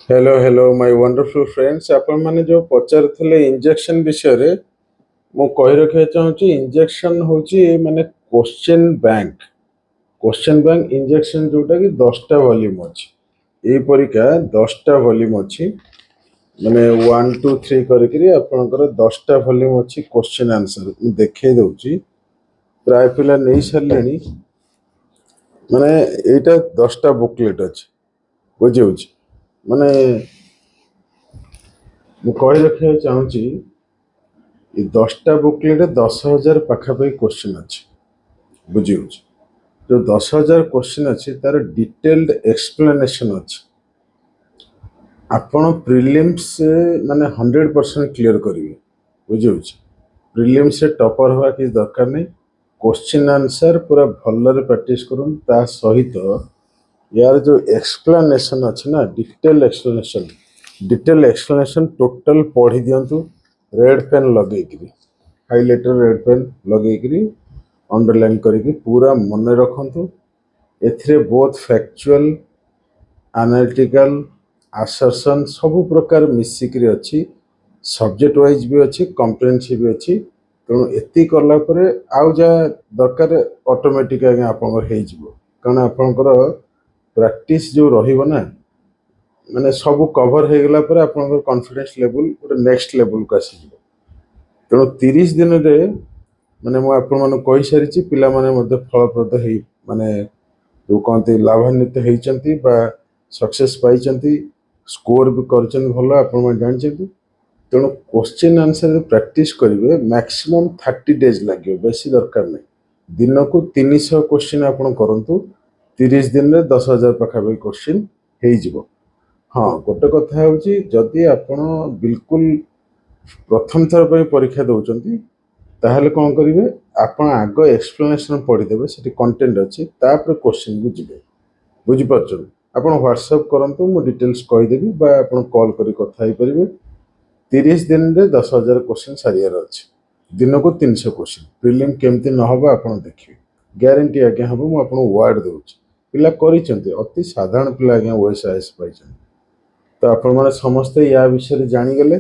Hello hello my wonderful friends आपण माने जो पचारथिले इंजेक्शन विषय रे मु कहि रखे चाहूची इंजेक्शन होची माने क्वेश्चन बैंक इंजेक्शन जोटा कि 10टा वॉल्यूम अछि ए परीक्षा 10टा वॉल्यूम अछि माने 1 2 3 करिकरी आपनकर 10टा वॉल्यूम अछि क्वेश्चन आंसर मु देखे दउची प्राय पिला नै सरलेनी माने एटा 10टा बुकलेट अछि बुझी होची माने ମୁଁ କହି ରଖିବାକୁ ଚାହୁଁଛି ଏ 10ଟା ବୁକଲେଟ୍ 10,000 ପାଖାପାଖି କ୍ୱେଶ୍ଚିନ୍ ଅଛି ବୁଝି ହେଉଛି ଯେଉଁ 10,000 କ୍ୱେଶ୍ଚିନ୍ ଅଛି ତାର ଡିଟେଲ୍ଡ ଏକ୍ସପ୍ଲେନେସନ୍ ଅଛି ଆପଣ ପ୍ରିଲିମ୍ସ ମାନେ 100% କ୍ଲିୟର କରିବେ ବୁଝି ହେଉଛି ପ୍ରିଲିମ୍ସରେ ଟପର ହେବା କିଛି ଦରକାର ନାହିଁ କ୍ୱେଶ୍ଚିନ୍ ଆନ୍ସର ପୁରା ଭଲରେ ପ୍ରାକ୍ଟିସ୍ କରନ୍ତୁ ତା ସହିତ यार जो एक्सप्लेनेशन अच्छे ना डिटेल एक्सप्लेनेशन टोटल पढ़ी दिंतु रेड पेन लगे हाइलाइटर रेड पेन लगे अंडरलाइन करके पूरा मन रखु एथिरे बोथ फैक्चुअल एनालिटिकल आसर्शन सबु प्रकार मिसिक अच्छी सब्जेक्ट वाइज भी अच्छी कम्प्रेहेंसिव भी अच्छी तेणु एति कला आउ जहाँ दरकार ऑटोमेटिक आगे आपंकर कारण आपंकर प्रैक्टिस जो रहिबो ना माने सब कवर हो गला पर आपनकर कॉन्फिडेंस लेवल गोटे नेक्स्ट लेवल को आसी जिवो तेणु 30 दिन रे माने मु आपन मन कहि सारिछि पिला माने मध्ये फलप्रद हेई माने जो कहते लाभान्वित हेइचंती बा सक्सेस पाइचंती स्कोर भी करचन भलो आपन मन जानचंती तेणु क्वेश्चन आंसर प्रैक्टिस करिवे मैक्सिमम 30 डेज लागियो बेसी दरकार नै दिन को 300 क्वेश्चन आपन करंतु 30 दिन में 10,000 पाखापाखि क्वेश्चन हो हाँ गोटे कथा हूँ जदि आपण बिल्कुल प्रथम थर पर परीक्षा दौरान ताहले कौन करेंगे आपण आग एक्सप्लेनेशन पढ़ीदेवे से कंटेंट अच्छी तापर क्वेश्चन को जी बुझीपार आप व्हाट्सएप करूँ मुझे डिटेल्स कहीदेवी कॉल कर कथा हो पारे 30 दिन में 10,000 क्वेश्चन सारियार अच्छे दिन को 300 क्वेश्चन प्रिलिम केमती नहब आप देखिए ग्यारंटी आज्ञा हम मुझे वार्ड दूसरी पिला करिसेंती अति साधारण पिला आज्ञा ओएसआईएस पाइछन तो आपण माने समस्ते या विषय जानीगले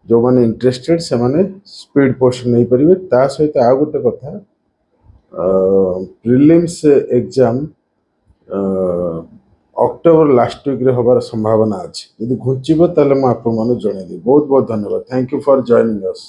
जो माने इंटरेस्टेड से माने स्पीड पोस्ट नहीं परिवे ता सहित आ गोटे कथा prelims exam October last week रे हबार संभावना अछि यदि घुचिबो ताले म आपण माने जणै देबी बहुत बहुत धन्यवाद thank you for joining us.